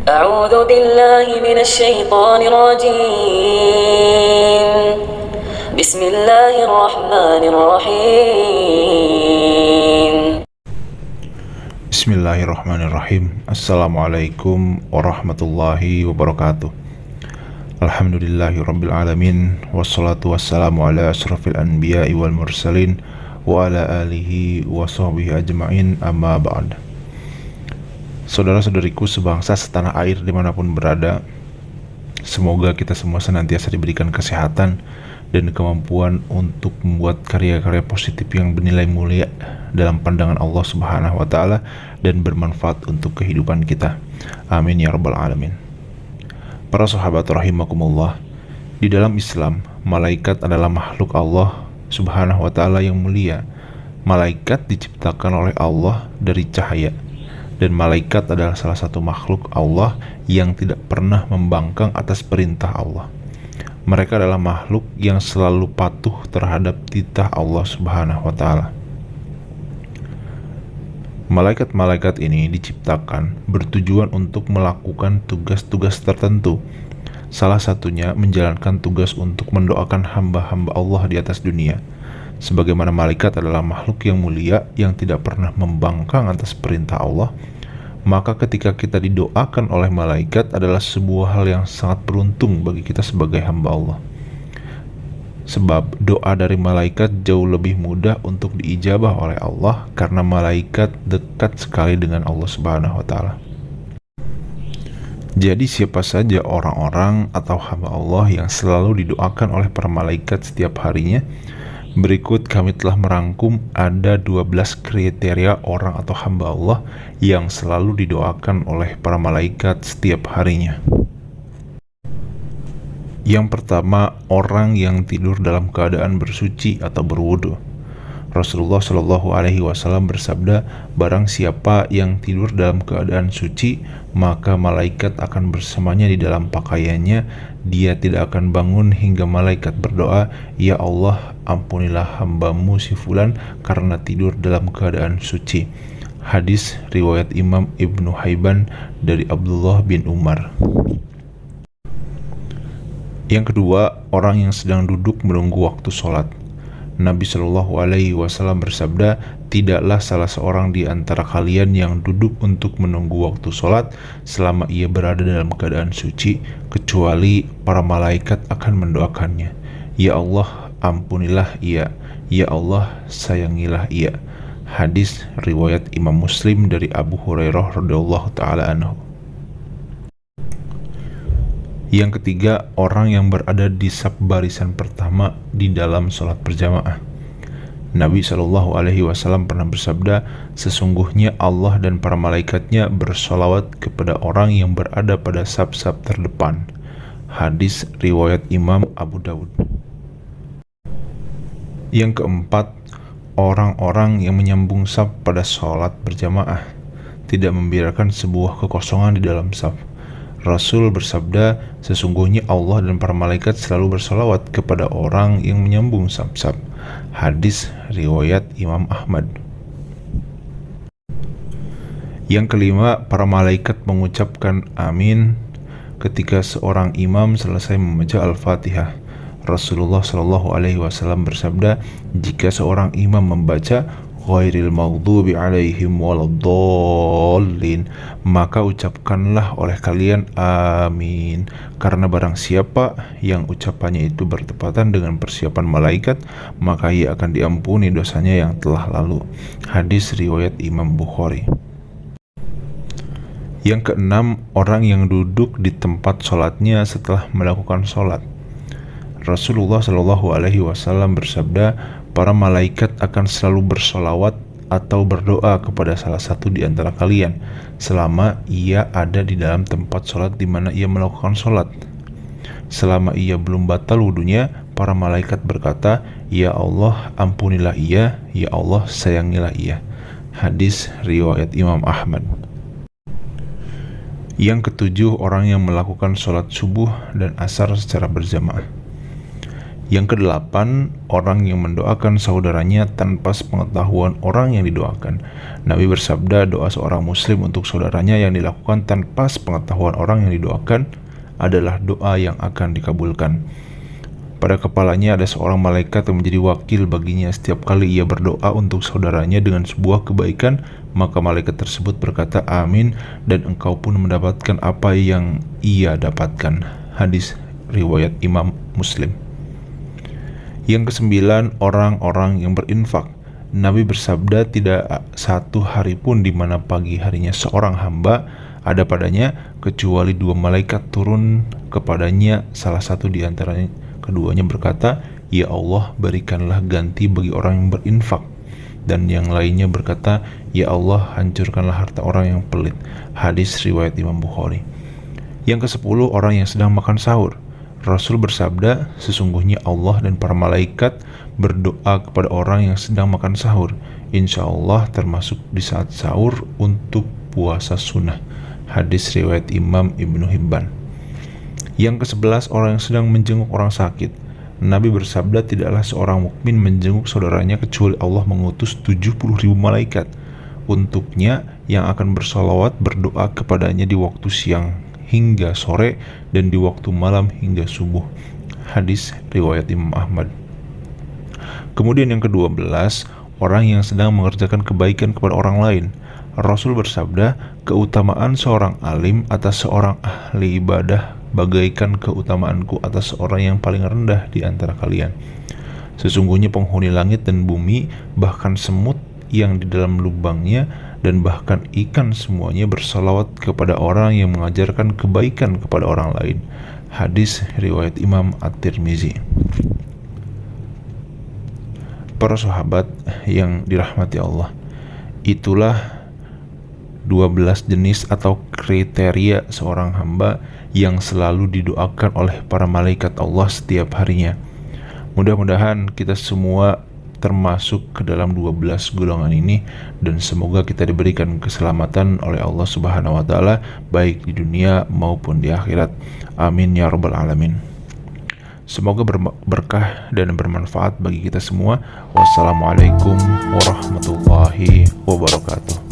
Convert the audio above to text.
أعوذ بالله من الشيطان الرجيم بسم الله الرحمن الرحيم Bismillahirrahmanirrahim. Assalamualaikum warahmatullahi wabarakatuh. Alhamdulillahirabbil alamin, wassalatu wassalamu ala asyrafil anbiya'i wal mursalin wa ala alihi wa sahbihi ajma'in, amma ba'd. Saudara-saudariku sebangsa setanah air dimanapun berada, semoga kita semua senantiasa diberikan kesehatan dan kemampuan untuk membuat karya-karya positif yang bernilai mulia dalam pandangan Allah Subhanahu wa taala dan bermanfaat untuk kehidupan kita. Amin ya rabbal alamin. Para sahabat rahimakumullah, di dalam Islam, malaikat adalah makhluk Allah Subhanahu wa taala yang mulia. Malaikat diciptakan oleh Allah dari cahaya, dan malaikat adalah salah satu makhluk Allah yang tidak pernah membangkang atas perintah Allah. Mereka adalah makhluk yang selalu patuh terhadap titah Allah Subhanahu wa taala. Malaikat-malaikat ini diciptakan bertujuan untuk melakukan tugas-tugas tertentu. Salah satunya menjalankan tugas untuk mendoakan hamba-hamba Allah di atas dunia. Sebagaimana malaikat adalah makhluk yang mulia yang tidak pernah membangkang atas perintah Allah, maka ketika kita didoakan oleh malaikat adalah sebuah hal yang sangat beruntung bagi kita sebagai hamba Allah. Sebab doa dari malaikat jauh lebih mudah untuk diijabah oleh Allah karena malaikat dekat sekali dengan Allah Subhanahu wa taala. Jadi siapa saja orang-orang atau hamba Allah yang selalu didoakan oleh para malaikat setiap harinya, berikut kami telah merangkum ada 12 kriteria orang atau hamba Allah yang selalu didoakan oleh para malaikat setiap harinya. Yang pertama, orang yang tidur dalam keadaan bersuci atau berwudu. Rasulullah Shallallahu Alaihi Wasallam bersabda, barang siapa yang tidur dalam keadaan suci, maka malaikat akan bersamanya di dalam pakaiannya. Dia tidak akan bangun hingga malaikat berdoa, ya Allah, ampunilah hambamu si fulan karena tidur dalam keadaan suci. Hadis riwayat Imam Ibnu Hibban dari Abdullah bin Umar. Yang kedua, orang yang sedang duduk menunggu waktu sholat. Nabi Shallallahu Alaihi Wasallam bersabda, tidaklah salah seorang di antara kalian yang duduk untuk menunggu waktu sholat selama ia berada dalam keadaan suci, kecuali para malaikat akan mendoakannya, ya Allah, ampunilah ia, ya Allah, sayangilah ia. Hadis riwayat Imam Muslim dari Abu Hurairah radhiyallahu taala anhu. Yang ketiga, orang yang berada di saf barisan pertama di dalam sholat berjamaah. Nabi Shallallahu Alaihi Wasallam pernah bersabda, sesungguhnya Allah dan para malaikatnya bersolawat kepada orang yang berada pada saf-saf terdepan. Hadis riwayat Imam Abu Dawud. Yang keempat, orang-orang yang menyambung saf pada sholat berjamaah, tidak membiarkan sebuah kekosongan di dalam saf. Rasul bersabda, sesungguhnya Allah dan para malaikat selalu bersalawat kepada orang yang menyambung saf-saf. Hadis riwayat Imam Ahmad. Yang kelima, para malaikat mengucapkan amin ketika seorang imam selesai membaca Al-Fatihah. Rasulullah Shallallahu Alaihi Wasallam bersabda, jika seorang imam membaca ghairil maghdubi alaihim waladdallin, maka ucapkanlah oleh kalian amin, karena barang siapa yang ucapannya itu bertepatan dengan persiapan malaikat, maka ia akan diampuni dosanya yang telah lalu. Hadis riwayat Imam Bukhari. Yang keenam, orang yang duduk di tempat sholatnya setelah melakukan sholat. Rasulullah Shallallahu Alaihi Wasallam bersabda, para malaikat akan selalu bersolawat atau berdoa kepada salah satu di antara kalian selama ia ada di dalam tempat sholat di mana ia melakukan sholat. Selama ia belum batal wudunya, para malaikat berkata, ya Allah, ampunilah ia, ya Allah, sayangilah ia. Hadis riwayat Imam Ahmad. Yang ketujuh, orang yang melakukan sholat subuh dan asar secara berjamaah. Yang kedelapan, orang yang mendoakan saudaranya tanpa sepengetahuan orang yang didoakan. Nabi bersabda, doa seorang muslim untuk saudaranya yang dilakukan tanpa sepengetahuan orang yang didoakan adalah doa yang akan dikabulkan. Pada kepalanya ada seorang malaikat yang menjadi wakil baginya. Setiap kali ia berdoa untuk saudaranya dengan sebuah kebaikan, maka malaikat tersebut berkata amin, dan engkau pun mendapatkan apa yang ia dapatkan. Hadis riwayat Imam Muslim. Yang kesembilan, orang-orang yang berinfak. Nabi bersabda, tidak satu hari pun di mana pagi harinya seorang hamba ada padanya kecuali dua malaikat turun kepadanya. Salah satu di antaranya keduanya berkata, ya Allah, berikanlah ganti bagi orang yang berinfak. Dan yang lainnya berkata, ya Allah, hancurkanlah harta orang yang pelit. Hadis riwayat Imam Bukhari. Yang ke-10, orang yang sedang makan sahur. Rasul bersabda, sesungguhnya Allah dan para malaikat berdoa kepada orang yang sedang makan sahur. Insya Allah termasuk di saat sahur untuk puasa sunnah. Hadis riwayat Imam Ibnu Hibban. Yang ke-11, orang yang sedang menjenguk orang sakit. Nabi bersabda, tidaklah seorang mukmin menjenguk saudaranya kecuali Allah mengutus 70.000 malaikat untuknya yang akan bersolawat berdoa kepadanya di waktu siang hingga sore dan di waktu malam hingga subuh. Hadis riwayat Imam Ahmad. Kemudian yang ke-12, orang yang sedang mengerjakan kebaikan kepada orang lain. Rasul bersabda, keutamaan seorang alim atas seorang ahli ibadah bagaikan keutamaanku atas seorang yang paling rendah di antara kalian. Sesungguhnya penghuni langit dan bumi, bahkan semut yang di dalam lubangnya, dan bahkan ikan semuanya bersalawat kepada orang yang mengajarkan kebaikan kepada orang lain. Hadis riwayat Imam At-Tirmizi. Para sahabat yang dirahmati Allah, itulah 12 jenis atau kriteria seorang hamba yang selalu didoakan oleh para malaikat Allah setiap harinya. Mudah-mudahan kita semua termasuk ke dalam 12 golongan ini, dan semoga kita diberikan keselamatan oleh Allah Subhanahu wa taala baik di dunia maupun di akhirat. Amin ya rabbal alamin. Semoga berkah dan bermanfaat bagi kita semua. Wassalamualaikum warahmatullahi wabarakatuh.